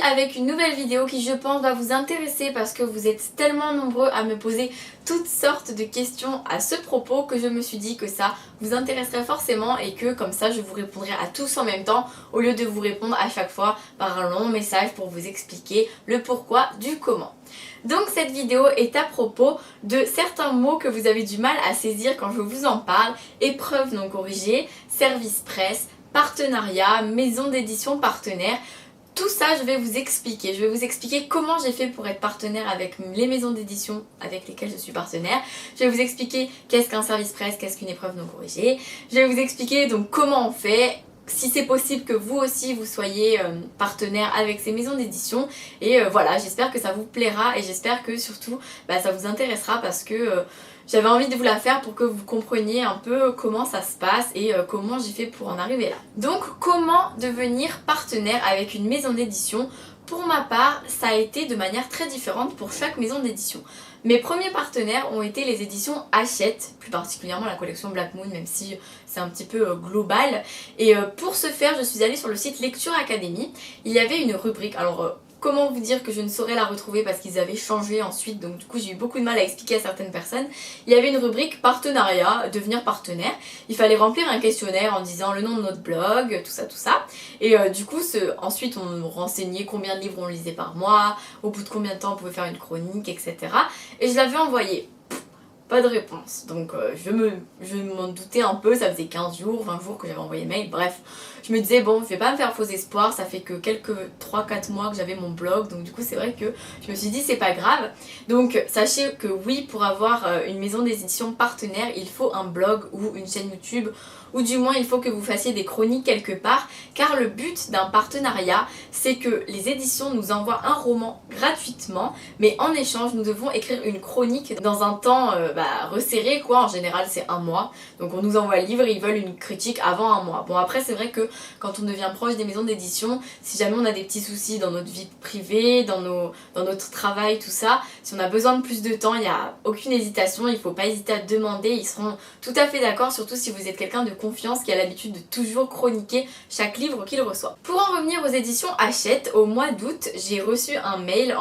avec une nouvelle vidéo qui je pense va vous intéresser parce que vous êtes tellement nombreux à me poser toutes sortes de questions à ce propos que je me suis dit que ça vous intéresserait forcément et que comme ça je vous répondrai à tous en même temps au lieu de vous répondre à chaque fois par un long message pour vous expliquer le pourquoi du comment. Donc cette vidéo est à propos de certains mots que vous avez du mal à saisir quand je vous en parle: épreuve non corrigée, service presse, partenariat, maison d'édition partenaire. Tout ça je vais vous expliquer. Je vais vous expliquer comment j'ai fait pour être partenaire avec les maisons d'édition avec lesquelles je suis partenaire. Je vais vous expliquer qu'est-ce qu'un service presse, qu'est-ce qu'une épreuve non corrigée. Je vais vous expliquer donc comment on fait, si c'est possible que vous aussi vous soyez partenaire avec ces maisons d'édition. Et voilà, j'espère que ça vous plaira et j'espère que surtout ça vous intéressera parce que j'avais envie de vous la faire pour que vous compreniez un peu comment ça se passe et comment j'ai fait pour en arriver là. Donc comment devenir partenaire avec une maison d'édition? Pour ma part, ça a été de manière très différente pour chaque maison d'édition. Mes premiers partenaires ont été les éditions Hachette, plus particulièrement la collection Black Moon, même si c'est un petit peu global. Et pour ce faire, je suis allée sur le site Lecture Academy. Il y avait une rubrique, alors comment vous dire que je ne saurais la retrouver parce qu'ils avaient changé ensuite, donc du coup j'ai eu beaucoup de mal à expliquer à certaines personnes. Il y avait une rubrique partenariat, devenir partenaire. Il fallait remplir un questionnaire en disant le nom de notre blog, tout ça. Et du coup ensuite on nous renseignait combien de livres on lisait par mois, au bout de combien de temps on pouvait faire une chronique, etc. Et je l'avais envoyé. Pas de réponse, donc je m'en doutais un peu, ça faisait 15 jours, 20 jours que j'avais envoyé le mail, bref. Je me disais bon, je vais pas me faire faux espoir, ça fait que quelques 3-4 mois que j'avais mon blog, donc du coup c'est vrai que je me suis dit c'est pas grave. Donc sachez que oui, pour avoir une maison d'édition partenaire, il faut un blog ou une chaîne YouTube, ou du moins il faut que vous fassiez des chroniques quelque part, car le but d'un partenariat, c'est que les éditions nous envoient un roman gratuitement, mais en échange nous devons écrire une chronique dans un temps resserré quoi, en général c'est un mois, donc on nous envoie le livre et ils veulent une critique avant un mois. Bon après c'est vrai que quand on devient proche des maisons d'édition, si jamais on a des petits soucis dans notre vie privée, dans notre travail, tout ça, si on a besoin de plus de temps, il n'y a aucune hésitation, il ne faut pas hésiter à demander, ils seront tout à fait d'accord, surtout si vous êtes quelqu'un de confiance qui a l'habitude de toujours chroniquer chaque livre qu'il reçoit. Pour en revenir aux éditions Hachette, au mois d'août, j'ai reçu un mail,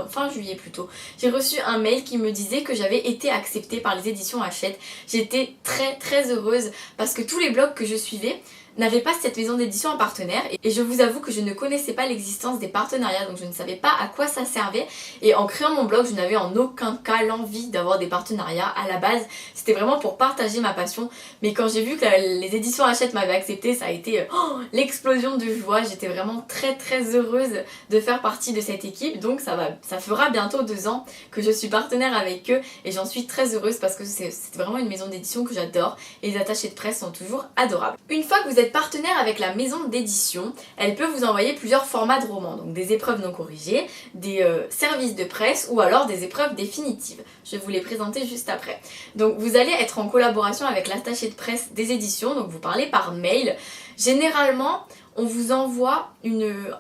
fin juillet plutôt, j'ai reçu un mail qui me disait que j'avais été acceptée par les éditions Hachette. J'étais très heureuse parce que tous les blogs que je suivais n'avait pas cette maison d'édition en partenaire et je vous avoue que je ne connaissais pas l'existence des partenariats, donc je ne savais pas à quoi ça servait, et en créant mon blog je n'avais en aucun cas l'envie d'avoir des partenariats. À la base c'était vraiment pour partager ma passion, mais quand j'ai vu que les éditions Hachette m'avaient accepté, ça a été l'explosion de joie. J'étais vraiment très heureuse de faire partie de cette équipe, donc ça fera bientôt 2 ans que je suis partenaire avec eux et j'en suis très heureuse parce que c'est vraiment une maison d'édition que j'adore et les attachés de presse sont toujours adorables. Une fois que vous êtes partenaire avec la maison d'édition, elle peut vous envoyer plusieurs formats de romans, donc des épreuves non corrigées, des services de presse ou alors des épreuves définitives. Je vais vous les présenter juste après. Donc vous allez être en collaboration avec l'attaché de presse des éditions, donc vous parlez par mail. Généralement, on vous envoie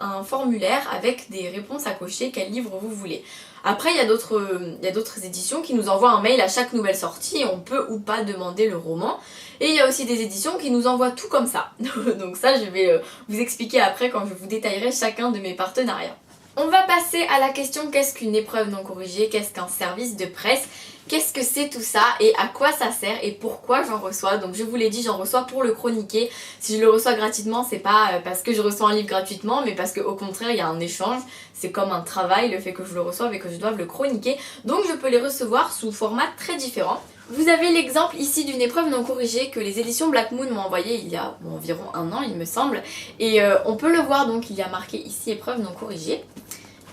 un formulaire avec des réponses à cocher, quel livre vous voulez. Après, il y a d'autres éditions qui nous envoient un mail à chaque nouvelle sortie et on peut ou pas demander le roman. Et il y a aussi des éditions qui nous envoient tout comme ça. Donc ça, je vais vous expliquer après quand je vous détaillerai chacun de mes partenariats. On va passer à la question: qu'est-ce qu'une épreuve non corrigée? Qu'est-ce qu'un service de presse? Qu'est-ce que c'est tout ça et à quoi ça sert et pourquoi j'en reçois? Donc je vous l'ai dit, j'en reçois pour le chroniquer. Si je le reçois gratuitement, c'est pas parce que je reçois un livre gratuitement, mais parce qu'au contraire il y a un échange. C'est comme un travail le fait que je le reçoive et que je doive le chroniquer. Donc je peux les recevoir sous format très différents. Vous avez l'exemple ici d'une épreuve non corrigée que les éditions Black Moon m'ont envoyée il y a environ 1 an il me semble. Et on peut le voir, donc il y a marqué ici épreuve non corrigée.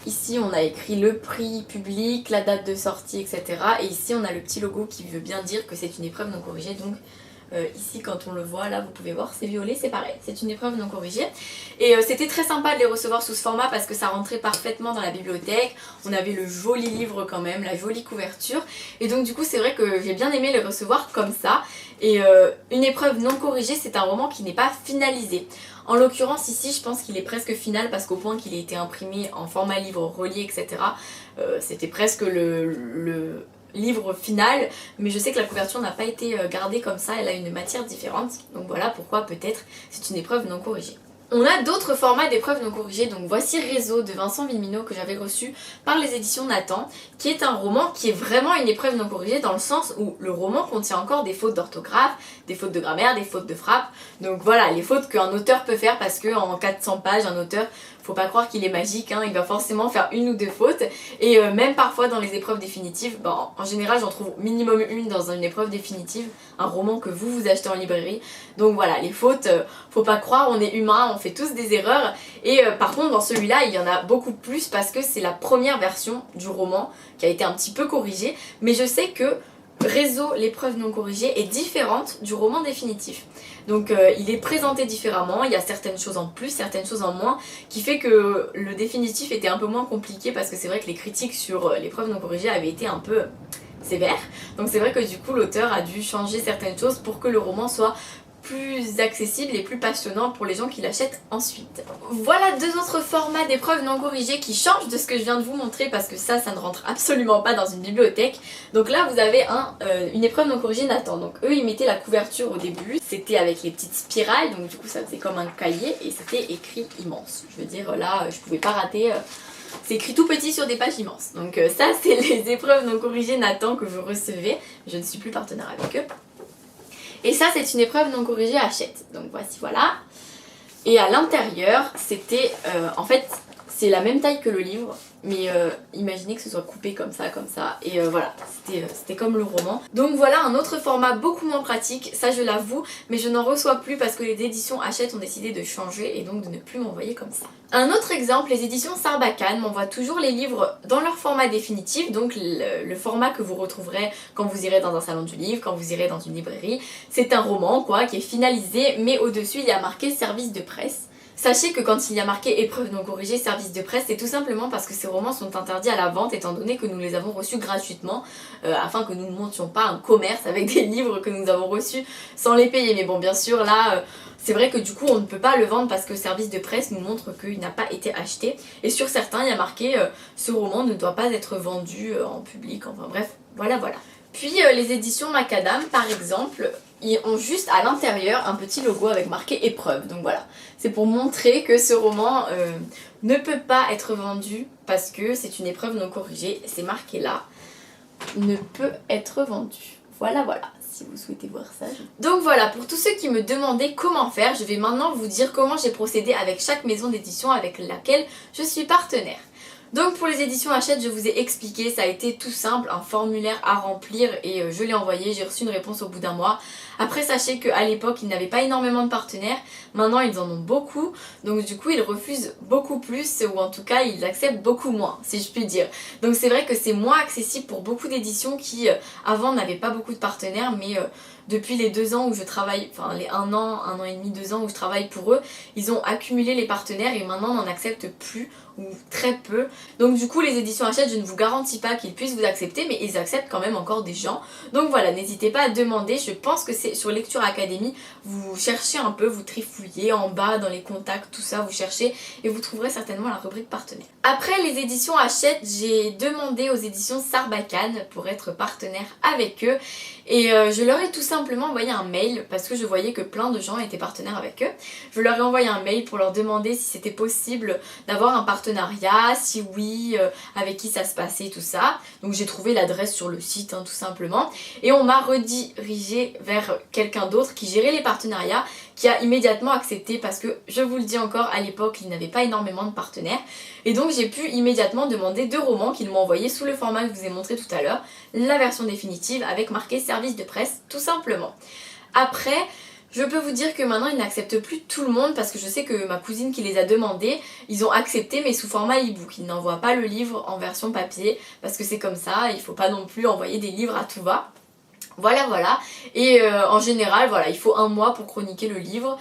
Ici on a écrit le prix public, la date de sortie, etc. Et ici on a le petit logo qui veut bien dire que c'est une épreuve non corrigée. Donc ici quand on le voit là, vous pouvez voir, c'est violet, c'est pareil, c'est une épreuve non corrigée. Et c'était très sympa de les recevoir sous ce format parce que ça rentrait parfaitement dans la bibliothèque. On avait le joli livre quand même, la jolie couverture. Et donc du coup c'est vrai que j'ai bien aimé les recevoir comme ça. Et une épreuve non corrigée, c'est un roman qui n'est pas finalisé. En l'occurrence ici je pense qu'il est presque final parce qu'au point qu'il a été imprimé en format livre relié, etc. C'était presque le livre final, mais je sais que la couverture n'a pas été gardée comme ça, elle a une matière différente, donc voilà pourquoi peut-être c'est une épreuve non corrigée. On a d'autres formats d'épreuves non corrigées, donc voici Réseau de Vincent Vimino que j'avais reçu par les éditions Nathan, qui est un roman qui est vraiment une épreuve non corrigée dans le sens où le roman contient encore des fautes d'orthographe, des fautes de grammaire, des fautes de frappe, donc voilà, les fautes qu'un auteur peut faire parce qu'en 400 pages, un auteur, faut pas croire qu'il est magique, hein, il va forcément faire une ou deux fautes, et même parfois dans les épreuves définitives, en général j'en trouve minimum une dans une épreuve définitive, un roman que vous achetez en librairie, donc voilà, les fautes, faut pas croire, on est humain, on fait tous des erreurs, et par contre dans celui-là il y en a beaucoup plus parce que c'est la première version du roman qui a été un petit peu corrigée, mais je sais que Réseau, l'épreuve non corrigée est différente du roman définitif. Donc il est présenté différemment, il y a certaines choses en plus, certaines choses en moins, qui fait que le définitif était un peu moins compliqué parce que c'est vrai que les critiques sur l'épreuve non corrigée avaient été un peu sévères. Donc c'est vrai que du coup l'auteur a dû changer certaines choses pour que le roman soit plus accessible et plus passionnant pour les gens qui l'achètent ensuite. Voilà deux autres formats d'épreuves non corrigées qui changent de ce que je viens de vous montrer parce que ça ne rentre absolument pas dans une bibliothèque. Donc là vous avez une épreuve non corrigée Nathan. Donc eux ils mettaient la couverture au début, c'était avec les petites spirales, donc du coup ça faisait comme un cahier et c'était écrit immense. Je veux dire là je pouvais pas rater... C'est écrit tout petit sur des pages immenses. Donc ça c'est les épreuves non corrigées Nathan que vous recevez. Je ne suis plus partenaire avec eux. Et ça c'est une épreuve non corrigée Hachette. Donc voici voilà. Et à l'intérieur c'était en fait c'est la même taille que le livre. Mais imaginez que ce soit coupé comme ça et voilà, c'était comme le roman. Donc voilà un autre format beaucoup moins pratique, ça je l'avoue, mais je n'en reçois plus parce que les éditions Hachette ont décidé de changer et donc de ne plus m'envoyer comme ça. Un autre exemple, les éditions Sarbacane m'envoient toujours les livres dans leur format définitif, donc le format que vous retrouverez quand vous irez dans un salon du livre, quand vous irez dans une librairie. C'est un roman quoi, qui est finalisé, mais au-dessus il y a marqué service de presse. Sachez que quand il y a marqué épreuve non corrigée, service de presse, c'est tout simplement parce que ces romans sont interdits à la vente étant donné que nous les avons reçus gratuitement afin que nous ne montions pas un commerce avec des livres que nous avons reçus sans les payer. Mais bon bien sûr là c'est vrai que du coup on ne peut pas le vendre parce que service de presse nous montre qu'il n'a pas été acheté et sur certains il y a marqué ce roman ne doit pas être vendu en public, enfin bref voilà. Puis les éditions Macadam par exemple, ils ont juste à l'intérieur un petit logo avec marqué épreuve, donc voilà. C'est pour montrer que ce roman ne peut pas être vendu parce que c'est une épreuve non corrigée, c'est marqué là, ne peut être vendu. Voilà, si vous souhaitez voir ça. Donc voilà, pour tous ceux qui me demandaient comment faire, je vais maintenant vous dire comment j'ai procédé avec chaque maison d'édition avec laquelle je suis partenaire. Donc pour les éditions Hachette, je vous ai expliqué, ça a été tout simple, un formulaire à remplir et je l'ai envoyé, j'ai reçu une réponse au bout d'un mois. Après sachez qu'à l'époque ils n'avaient pas énormément de partenaires, maintenant ils en ont beaucoup, donc du coup ils refusent beaucoup plus ou en tout cas ils acceptent beaucoup moins si je puis dire. Donc c'est vrai que c'est moins accessible pour beaucoup d'éditions qui avant n'avaient pas beaucoup de partenaires mais depuis les 2 ans où je travaille, enfin les 1 an et demi, 2 ans où je travaille pour eux, ils ont accumulé les partenaires et maintenant on n'en accepte plus ou très peu. Donc du coup les éditions Hachette, je ne vous garantis pas qu'ils puissent vous accepter mais ils acceptent quand même encore des gens. Donc voilà, n'hésitez pas à demander, je pense que c'est sur Lecture Academy, vous cherchez un peu, vous trifouillez en bas dans les contacts, tout ça, vous cherchez et vous trouverez certainement la rubrique partenaire. Après les éditions Hachette, j'ai demandé aux éditions Sarbacane pour être partenaire avec eux et je leur ai tout simplement envoyé un mail parce que je voyais que plein de gens étaient partenaires avec eux. Je leur ai envoyé un mail pour leur demander si c'était possible d'avoir un partenariat, si oui, avec qui ça se passait, tout ça. Donc j'ai trouvé l'adresse sur le site tout simplement et on m'a redirigé vers quelqu'un d'autre qui gérait les partenariats, qui a immédiatement accepté parce que je vous le dis encore, à l'époque il n'avait pas énormément de partenaires et donc j'ai pu immédiatement demander 2 romans qu'ils m'ont envoyés sous le format que je vous ai montré tout à l'heure, la version définitive avec marqué service de presse tout simplement. Après je peux vous dire que maintenant ils n'acceptent plus tout le monde parce que je sais que ma cousine qui les a demandés, ils ont accepté mais sous format e-book, ils n'envoient pas le livre en version papier parce que c'est comme ça, il faut pas non plus envoyer des livres à tout va. Voilà, et en général voilà, il faut 1 mois pour chroniquer le livre.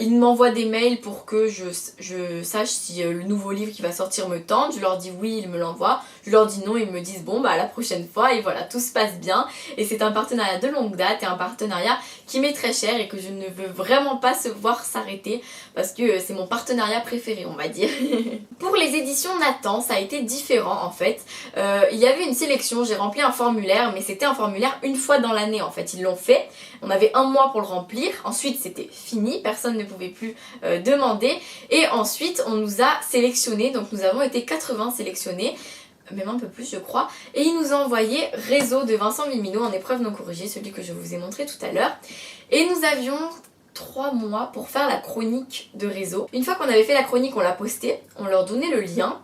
Ils m'envoient des mails pour que je sache si le nouveau livre qui va sortir me tente, je leur dis oui, ils me l'envoient, Je leur dis non, ils me disent bon bah à la prochaine fois et voilà, tout se passe bien. Et c'est un partenariat de longue date et un partenariat qui m'est très cher et que je ne veux vraiment pas se voir s'arrêter parce que c'est mon partenariat préféré, on va dire. Pour les éditions Nathan, ça a été différent en fait. Il y avait une sélection, j'ai rempli un formulaire, mais c'était un formulaire une fois dans l'année en fait. Ils l'ont fait, on avait un mois pour le remplir, ensuite c'était fini, personne ne pouvait plus demander. Et ensuite on nous a sélectionnés, donc nous avons été 80 sélectionnés, même un peu plus je crois, et il nous a envoyé Réseau de Vincent Vimino en épreuve non corrigée, celui que je vous ai montré tout à l'heure. Et nous avions 3 mois pour faire la chronique de Réseau. Une fois qu'on avait fait la chronique, on l'a postée, on leur donnait le lien.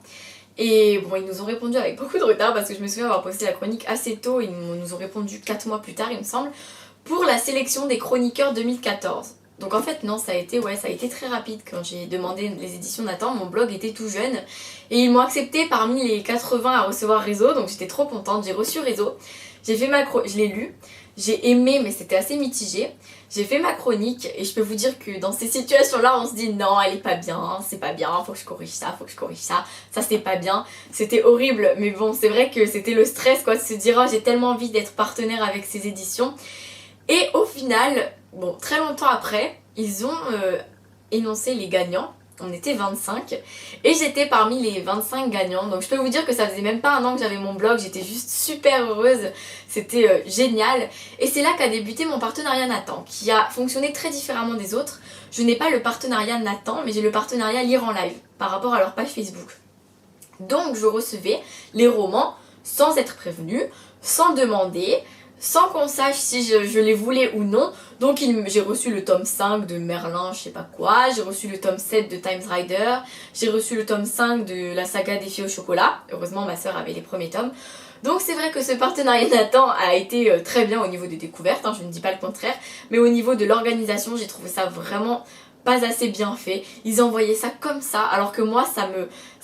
Et bon, ils nous ont répondu avec beaucoup de retard parce que je me souviens avoir posté la chronique assez tôt, ils nous ont répondu 4 mois plus tard il me semble, pour la sélection des chroniqueurs 2014. Donc en fait non, ça a été très rapide quand j'ai demandé les éditions Nathan, mon blog était tout jeune et ils m'ont accepté parmi les 80 à recevoir Réseau, donc j'étais trop contente, j'ai reçu Réseau, je l'ai lu, j'ai aimé mais c'était assez mitigé. J'ai fait ma chronique et je peux vous dire que dans ces situations-là, on se dit non, elle est pas bien, c'est pas bien, faut que je corrige ça, ça c'est pas bien. C'était horrible, mais bon, c'est vrai que c'était le stress quoi, de se dire oh, j'ai tellement envie d'être partenaire avec ces éditions. Et au final, bon, très longtemps après, ils ont énoncé les gagnants. On était 25 et j'étais parmi les 25 gagnants, donc je peux vous dire que ça faisait même pas un an que j'avais mon blog, j'étais juste super heureuse, c'était génial. Et c'est là qu'a débuté mon partenariat Nathan, qui a fonctionné très différemment des autres. Je n'ai pas le partenariat Nathan, mais j'ai le partenariat Lire en live par rapport à leur page Facebook. Donc je recevais les romans sans être prévenue, sans demander, sans qu'on sache si je les voulais ou non. Donc j'ai reçu le tome 5 de Merlin, je sais pas quoi, j'ai reçu le tome 7 de Times Rider, j'ai reçu le tome 5 de la saga des filles au chocolat. Heureusement ma soeur avait les premiers tomes. Donc c'est vrai que ce partenariat Nathan a été très bien au niveau des découvertes, hein, je ne dis pas le contraire, mais au niveau de l'organisation j'ai trouvé ça vraiment pas assez bien fait. Ils envoyaient ça comme ça, alors que moi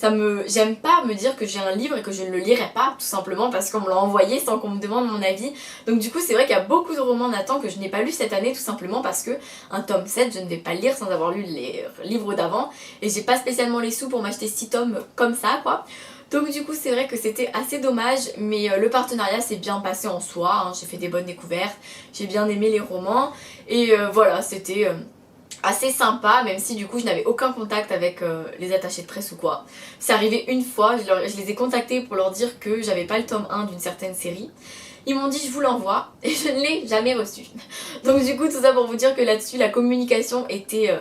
j'aime pas me dire que j'ai un livre et que je ne le lirai pas, tout simplement parce qu'on me l'a envoyé sans qu'on me demande mon avis. Donc du coup c'est vrai qu'il y a beaucoup de romans Nathan que je n'ai pas lu cette année, tout simplement parce que un tome 7 je ne vais pas le lire sans avoir lu les livres d'avant, et j'ai pas spécialement les sous pour m'acheter 6 tomes comme ça quoi. Donc du coup c'est vrai que c'était assez dommage, mais le partenariat s'est bien passé en soi, hein. J'ai fait des bonnes découvertes, j'ai bien aimé les romans, et voilà, c'était assez sympa, même si du coup je n'avais aucun contact avec les attachés de presse ou quoi. C'est arrivé une fois, je les ai contactés pour leur dire que j'avais pas le tome 1 d'une certaine série. Ils m'ont dit je vous l'envoie et je ne l'ai jamais reçu. Donc du coup tout ça pour vous dire que là-dessus la communication était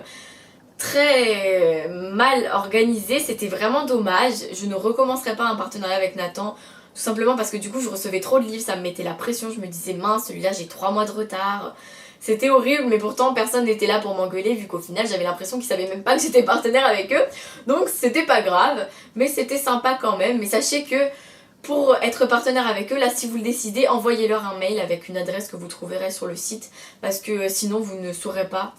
très mal organisée, c'était vraiment dommage. Je ne recommencerai pas un partenariat avec Nathan, tout simplement parce que du coup je recevais trop de livres, ça me mettait la pression, je me disais mince celui-là j'ai 3 mois de retard. C'était horrible, mais pourtant personne n'était là pour m'engueuler vu qu'au final j'avais l'impression qu'ils savaient même pas que j'étais partenaire avec eux. Donc c'était pas grave, mais c'était sympa quand même. Mais sachez que pour être partenaire avec eux, là si vous le décidez, envoyez-leur un mail avec une adresse que vous trouverez sur le site, parce que sinon vous ne saurez pas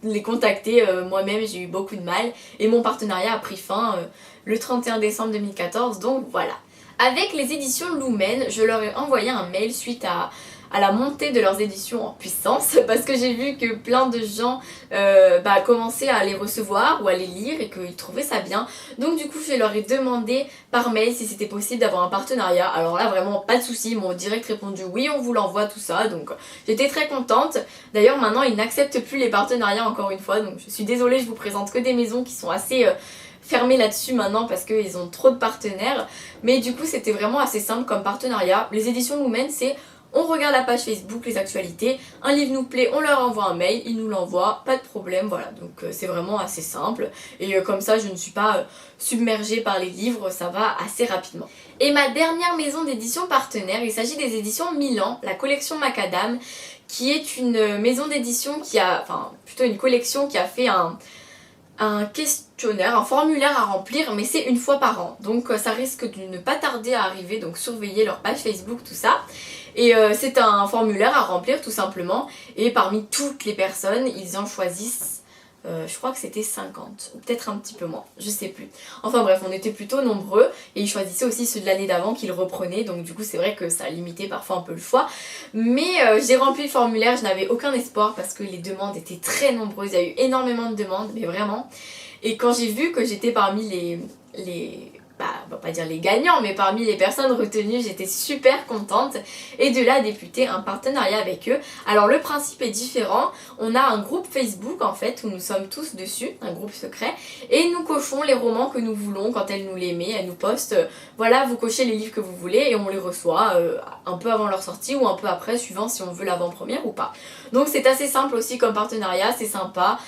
les contacter. Moi-même j'ai eu beaucoup de mal et mon partenariat a pris fin le 31 décembre 2014, donc voilà. Avec les éditions Lumen, je leur ai envoyé un mail suite à la montée de leurs éditions en puissance, parce que j'ai vu que plein de gens commençaient à les recevoir ou à les lire et qu'ils trouvaient ça bien. Donc du coup je leur ai demandé par mail si c'était possible d'avoir un partenariat. Alors là vraiment pas de soucis, ils m'ont direct répondu oui on vous l'envoie tout ça, donc j'étais très contente. D'ailleurs maintenant ils n'acceptent plus les partenariats encore une fois, donc je suis désolée, je vous présente que des maisons qui sont assez fermés là-dessus maintenant parce qu'ils ont trop de partenaires. Mais du coup c'était vraiment assez simple comme partenariat. Les éditions Lumen c'est on regarde la page Facebook, les actualités, un livre nous plaît, on leur envoie un mail, ils nous l'envoient, pas de problème, voilà. Donc c'est vraiment assez simple. Et comme ça je ne suis pas submergée par les livres, ça va assez rapidement. Et ma dernière maison d'édition partenaire, il s'agit des éditions Milan, la collection Macadam, qui est une maison d'édition qui a, enfin plutôt une collection qui a fait un questionnaire, un formulaire à remplir, mais c'est une fois par an. Donc ça risque de ne pas tarder à arriver, donc surveillez leur page Facebook, tout ça. Et c'est un formulaire à remplir tout simplement, et parmi toutes les personnes, ils en choisissent, je crois que c'était 50, ou peut-être un petit peu moins, je sais plus. Enfin bref, on était plutôt nombreux, et ils choisissaient aussi ceux de l'année d'avant qu'ils reprenaient, donc du coup c'est vrai que ça a limité parfois un peu le choix. Mais j'ai rempli le formulaire, je n'avais aucun espoir parce que les demandes étaient très nombreuses, il y a eu énormément de demandes, mais vraiment. Et quand j'ai vu que j'étais parmi les on va pas dire les gagnants, mais parmi les personnes retenues, j'étais super contente et de là débuter un partenariat avec eux. Alors le principe est différent, on a un groupe Facebook en fait où nous sommes tous dessus, un groupe secret, et nous cochons les romans que nous voulons quand elle nous les met, elle nous poste, voilà vous cochez les livres que vous voulez et on les reçoit un peu avant leur sortie ou un peu après suivant si on veut l'avant-première ou pas. Donc c'est assez simple aussi comme partenariat, c'est sympa,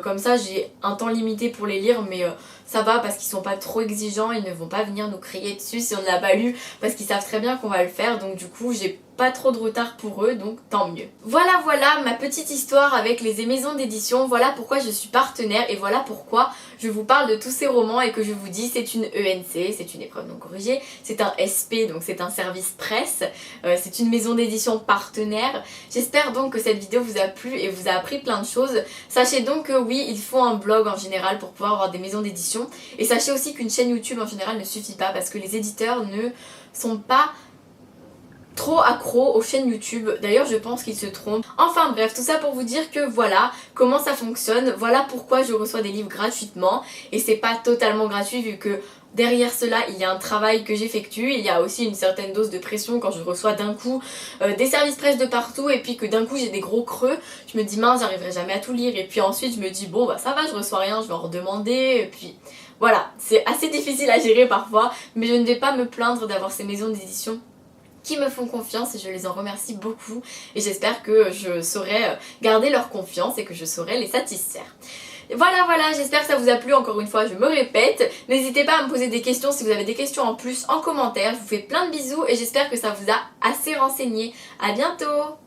comme ça j'ai un temps limité pour les lire mais ça va parce qu'ils sont pas trop exigeants, ils ne vont pas venir nous crier dessus si on ne l'a pas lu parce qu'ils savent très bien qu'on va le faire, donc du coup j'ai pas trop de retard pour eux, donc tant mieux. Voilà ma petite histoire avec les maisons d'édition, voilà pourquoi je suis partenaire et voilà pourquoi je vous parle de tous ces romans et que je vous dis c'est une ENC, c'est une épreuve non corrigée, c'est un SP, donc c'est un service presse, c'est une maison d'édition partenaire. J'espère donc que cette vidéo vous a plu et vous a appris plein de choses. Sachez donc que oui, il faut un blog en général pour pouvoir avoir des maisons d'édition et sachez aussi qu'une chaîne YouTube en général ne suffit pas parce que les éditeurs ne sont pas trop accro aux chaînes YouTube, d'ailleurs je pense qu'ils se trompent. Enfin bref, tout ça pour vous dire que voilà comment ça fonctionne, voilà pourquoi je reçois des livres gratuitement et c'est pas totalement gratuit vu que derrière cela il y a un travail que j'effectue, il y a aussi une certaine dose de pression quand je reçois d'un coup des services presse de partout et puis que d'un coup j'ai des gros creux, je me dis mince j'arriverai jamais à tout lire et puis ensuite je me dis bon bah ça va je reçois rien, je vais en redemander et puis voilà, c'est assez difficile à gérer parfois mais je ne vais pas me plaindre d'avoir ces maisons d'édition qui me font confiance et je les en remercie beaucoup et j'espère que je saurai garder leur confiance et que je saurai les satisfaire. Voilà, j'espère que ça vous a plu, encore une fois je me répète, n'hésitez pas à me poser des questions si vous avez des questions en plus en commentaire, je vous fais plein de bisous et j'espère que ça vous a assez renseigné. À bientôt.